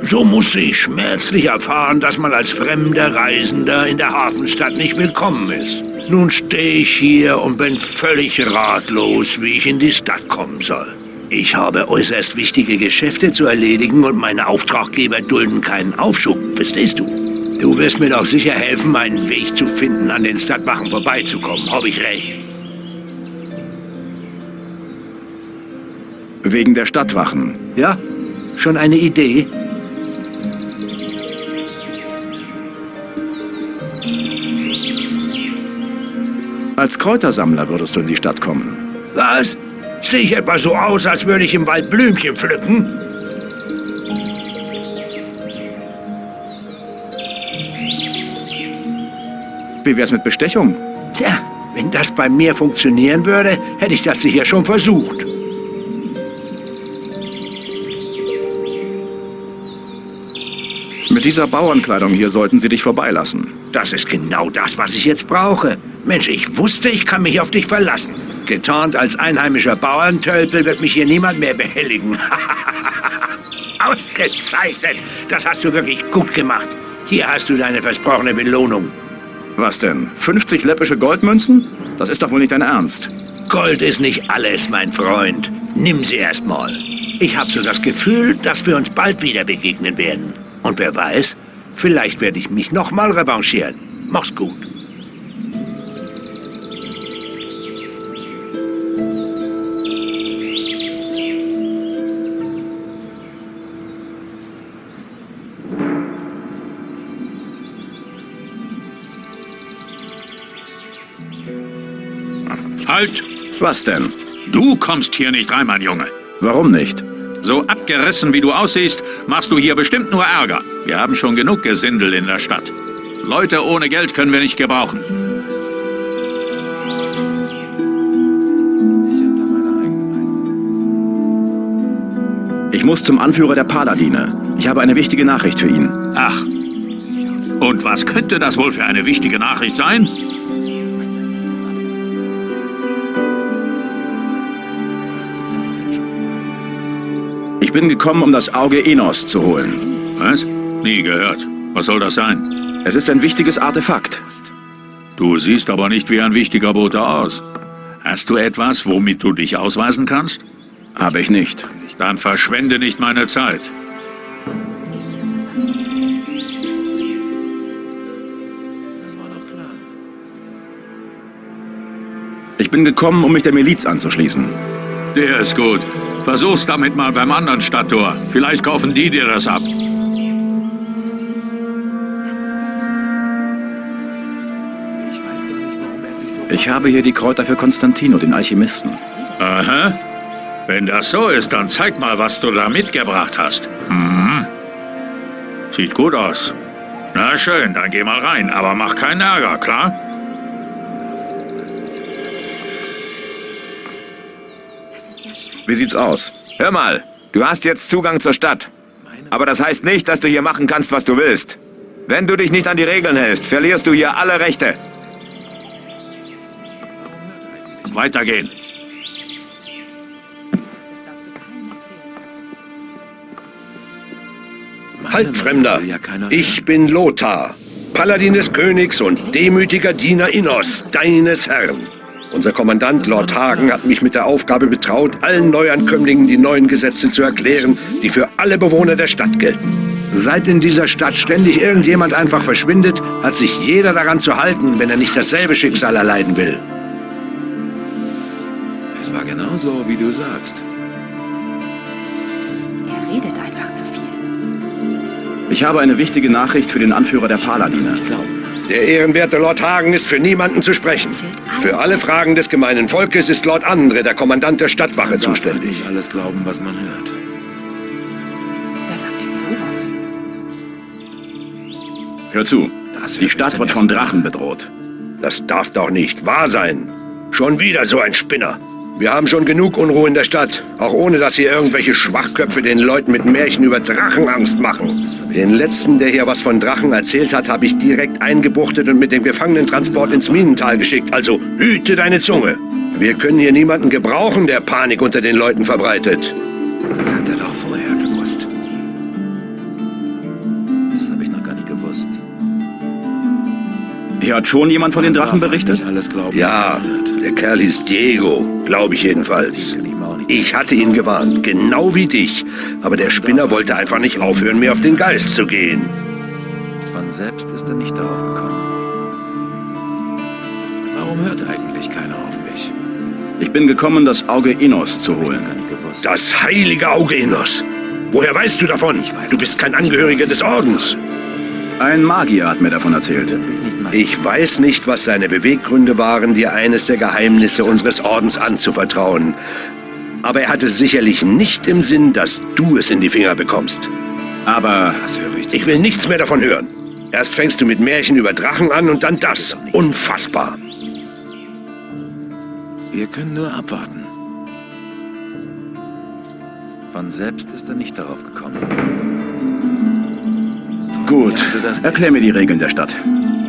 So musste ich schmerzlich erfahren, dass man als fremder Reisender in der Hafenstadt nicht willkommen ist. Nun stehe ich hier und bin völlig ratlos, wie ich in die Stadt kommen soll. Ich habe äußerst wichtige Geschäfte zu erledigen und meine Auftraggeber dulden keinen Aufschub, verstehst du? Du wirst mir doch sicher helfen, einen Weg zu finden, an den Stadtwachen vorbeizukommen. Habe ich recht? Wegen der Stadtwachen. Ja? Schon eine Idee? Als Kräutersammler würdest du in die Stadt kommen. Was? Sehe ich etwa so aus, als würde ich im Wald Blümchen pflücken? Wie wär's mit Bestechung? Tja, wenn das bei mir funktionieren würde, hätte ich das sicher schon versucht. Mit dieser Bauernkleidung hier sollten sie dich vorbeilassen. Das ist genau das, was ich jetzt brauche. Mensch, ich wusste, ich kann mich auf dich verlassen. Getarnt als einheimischer Bauerntölpel wird mich hier niemand mehr behelligen. Ausgezeichnet! Das hast du wirklich gut gemacht. Hier hast du deine versprochene Belohnung. Was denn? 50 läppische Goldmünzen? Das ist doch wohl nicht dein Ernst. Gold ist nicht alles, mein Freund. Nimm sie erst mal. Ich habe so das Gefühl, dass wir uns bald wieder begegnen werden. Und wer weiß, vielleicht werde ich mich noch mal revanchieren. Mach's gut. Halt! Was denn? Du kommst hier nicht rein, mein Junge. Warum nicht? So abgerissen wie du aussiehst, machst du hier bestimmt nur Ärger. Wir haben schon genug Gesindel in der Stadt. Leute ohne Geld können wir nicht gebrauchen. Ich muss zum Anführer der Paladine. Ich habe eine wichtige Nachricht für ihn. Ach. Und was könnte das wohl für eine wichtige Nachricht sein? Ich bin gekommen, um das Auge Enos zu holen. Was? Nie gehört. Was soll das sein? Es ist ein wichtiges Artefakt. Du siehst aber nicht wie ein wichtiger Bote aus. Hast du etwas, womit du dich ausweisen kannst? Habe ich nicht. Dann verschwende nicht meine Zeit. Ich bin gekommen, um mich der Miliz anzuschließen. Der ist gut. Versuch's damit mal beim anderen Stadttor. Vielleicht kaufen die dir das ab. Ich habe hier die Kräuter für Konstantino, den Alchemisten. Aha. Wenn das so ist, dann zeig mal, was du da mitgebracht hast. Mhm. Sieht gut aus. Na schön, dann geh mal rein, aber mach keinen Ärger, klar? Wie sieht's aus? Hör mal, du hast jetzt Zugang zur Stadt. Aber das heißt nicht, dass du hier machen kannst, was du willst. Wenn du dich nicht an die Regeln hältst, verlierst du hier alle Rechte. Weitergehen. Halt, Fremder! Ich bin Lothar, Paladin des Königs und demütiger Diener Innos, deines Herrn. Unser Kommandant Lord Hagen hat mich mit der Aufgabe betraut, allen Neuankömmlingen die neuen Gesetze zu erklären, die für alle Bewohner der Stadt gelten. Seit in dieser Stadt ständig irgendjemand einfach verschwindet, hat sich jeder daran zu halten, wenn er nicht dasselbe Schicksal erleiden will. Es war genauso, wie du sagst. Er redet einfach zu viel. Ich habe eine wichtige Nachricht für den Anführer der Paladine. Der ehrenwerte Lord Hagen ist für niemanden zu sprechen. Für alle Fragen des gemeinen Volkes ist Lord Andre, der Kommandant der Stadtwache, zuständig. Nicht alles glauben, was man hört. Wer sagt denn sowas? Hör zu, die Stadt wird von Drachen bedroht. Das darf doch nicht wahr sein. Schon wieder so ein Spinner. Wir haben schon genug Unruhe in der Stadt, auch ohne dass hier irgendwelche Schwachköpfe den Leuten mit Märchen über Drachen Angst machen. Den letzten, der hier was von Drachen erzählt hat, habe ich direkt eingebuchtet und mit dem Gefangenentransport ins Minental geschickt. Also hüte deine Zunge. Wir können hier niemanden gebrauchen, der Panik unter den Leuten verbreitet. Das hat er doch vorher gewusst. Das habe ich noch gar nicht gewusst. Hier hat schon jemand von den Drachen berichtet? Nicht alles glauben, Ja, was man hört. der Kerl hieß Diego, glaube ich jedenfalls. Ich hatte ihn gewarnt, genau wie dich. Aber der Spinner wollte einfach nicht aufhören, mir auf den Geist zu gehen. Von selbst ist er nicht darauf gekommen. Warum hört eigentlich keiner auf mich? Ich bin gekommen, das Auge Innos zu holen. Gar nicht gewusst. Das heilige Auge Innos. Woher weißt du davon? Du bist kein Angehöriger des Ordens. Ein Magier hat mir davon erzählt. Ich weiß nicht, was seine Beweggründe waren, dir eines der Geheimnisse unseres Ordens anzuvertrauen. Aber er hatte sicherlich nicht im Sinn, dass du es in die Finger bekommst. Aber Ich will nichts mehr davon hören. Erst fängst du mit Märchen über Drachen an und dann das. Unfassbar. Wir können nur abwarten. Von selbst ist er nicht darauf gekommen. gut, erklär mir die Regeln der Stadt.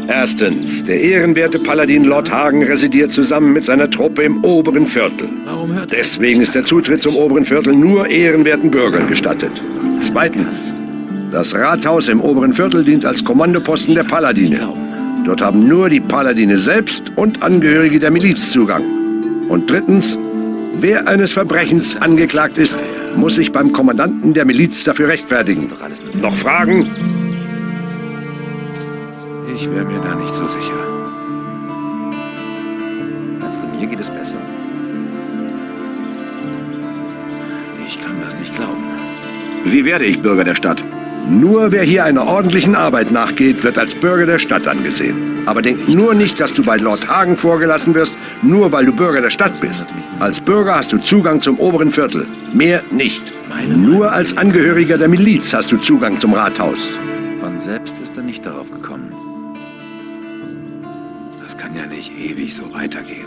Erstens, der ehrenwerte Paladin Lord Hagen residiert zusammen mit seiner Truppe im oberen Viertel. Warum hört er Deswegen ist der Zutritt zum oberen Viertel nur ehrenwerten Bürgern gestattet. Zweitens, das Rathaus im oberen Viertel dient als Kommandoposten der Paladine. Dort haben nur die Paladine selbst und Angehörige der Miliz Zugang. Und drittens, wer eines Verbrechens angeklagt ist, muss sich beim Kommandanten der Miliz dafür rechtfertigen. Noch Fragen? Ich wäre mir da nicht so sicher. Meinst du, mir geht es besser? Ich kann das nicht glauben. Wie werde ich Bürger der Stadt? Nur wer hier einer ordentlichen Arbeit nachgeht, wird als Bürger der Stadt angesehen. Aber denk nur nicht, dass du bei Lord Hagen vorgelassen wirst, nur weil du Bürger der Stadt bist. Als Bürger hast du Zugang zum oberen Viertel. Mehr nicht. Nur als Angehöriger der Miliz hast du Zugang zum Rathaus. Von selbst ist er nicht darauf gekommen. Das kann ja nicht ewig so weitergehen.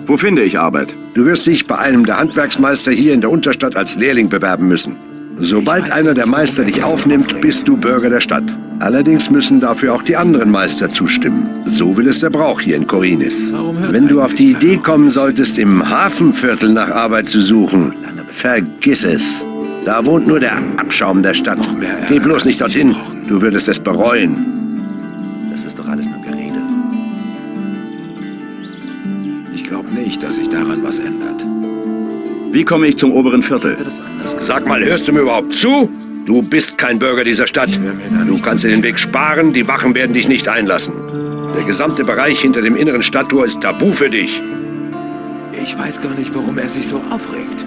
Wo finde ich Arbeit? Du wirst dich bei einem der Handwerksmeister hier in der Unterstadt als Lehrling bewerben müssen. Sobald einer der Meister dich aufnimmt, bist du Bürger der Stadt. Allerdings müssen dafür auch die anderen Meister zustimmen. So will es der Brauch hier in Korinis. Wenn du auf die Idee kommen solltest, im Hafenviertel nach Arbeit zu suchen, vergiss es. Da wohnt nur der Abschaum der Stadt. Geh bloß nicht dorthin, du würdest es bereuen. Das ist doch alles nur Gerede. Ich glaube nicht, dass sich daran was ändert. Wie komme ich zum oberen Viertel? Sag mal, hörst du mir überhaupt zu? Du bist kein Bürger dieser Stadt. Du kannst dir den Weg sparen, die Wachen werden dich nicht einlassen. Der gesamte Bereich hinter dem inneren Stadttor ist tabu für dich. Ich weiß gar nicht, warum er sich so aufregt.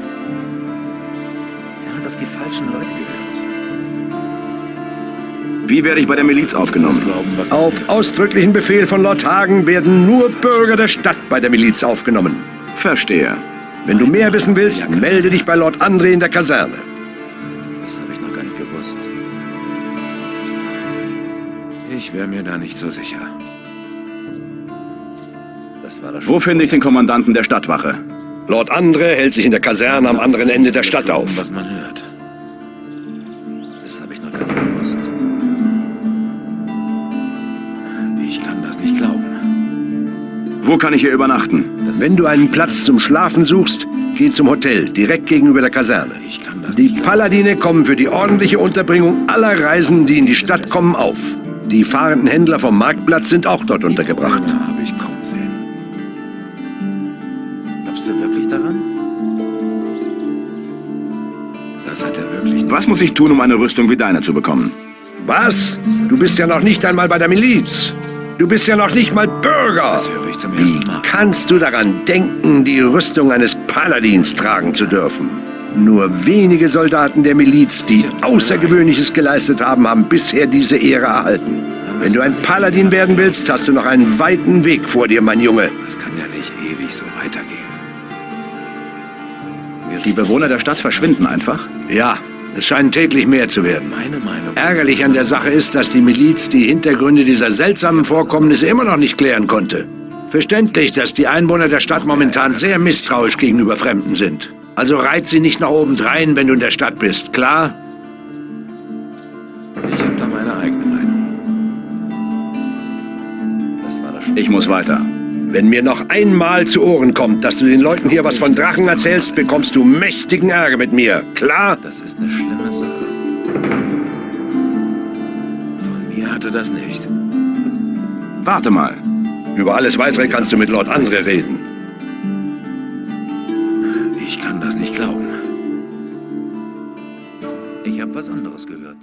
Er hat auf die falschen Leute gehört. Wie werde ich bei der Miliz aufgenommen? Auf ausdrücklichen Befehl von Lord Hagen werden nur Bürger der Stadt bei der Miliz aufgenommen. Verstehe. Wenn du mehr wissen willst, melde dich bei Lord Andre in der Kaserne. Das habe ich noch gar nicht gewusst. Ich wäre mir da nicht so sicher. Das war das Wo finde ich den Kommandanten der Stadtwache? Lord Andre hält sich in der Kaserne am anderen Ende der Stadt auf. Was man hört. Das habe ich noch gar nicht gewusst. Ich kann das nicht glauben. Wo kann ich hier übernachten? Wenn du einen Platz zum Schlafen suchst, geh zum Hotel, direkt gegenüber der Kaserne. Ich kann das Die nicht glauben. Paladine kommen für die ordentliche Unterbringung aller Reisenden, die in die Stadt kommen, auf. Die fahrenden Händler vom Marktplatz sind auch dort untergebracht. Da habe ich kommen sehen. Glaubst du wirklich daran? Das hat er wirklich nicht. Was muss ich tun, um eine Rüstung wie deine zu bekommen? Was? Du bist ja noch nicht einmal bei der Miliz. Du bist ja noch nicht mal Bürger. Das höre ich zum ersten Wie Mal. kannst du daran denken, die Rüstung eines Paladins tragen zu dürfen? Nur wenige Soldaten der Miliz, die Außergewöhnliches geleistet haben, haben bisher diese Ehre erhalten. Wenn du ein Paladin werden willst, hast du noch einen weiten Weg vor dir, mein Junge. Das kann ja nicht ewig so weitergehen. Die Bewohner der Stadt verschwinden einfach? Ja, es scheinen täglich mehr zu werden. Meine Meinung. Ärgerlich an der Sache ist, dass die Miliz die Hintergründe dieser seltsamen Vorkommnisse immer noch nicht klären konnte. Verständlich, dass die Einwohner der Stadt momentan sehr misstrauisch gegenüber Fremden sind. Also reiz sie nicht nach obendrein, wenn du in der Stadt bist, klar? Ich habe da meine eigene Meinung. Das war das Ich muss weiter. Wenn mir noch einmal zu Ohren kommt, dass du den Leuten hier was von Drachen erzählst, bekommst du mächtigen Ärger mit mir, klar? Das ist eine schlimme Sache. Von mir hatte das nicht. Warte mal. Über alles Weitere kannst du mit Lord Andre reden. Ich kann das nicht glauben. Ich habe was anderes gehört.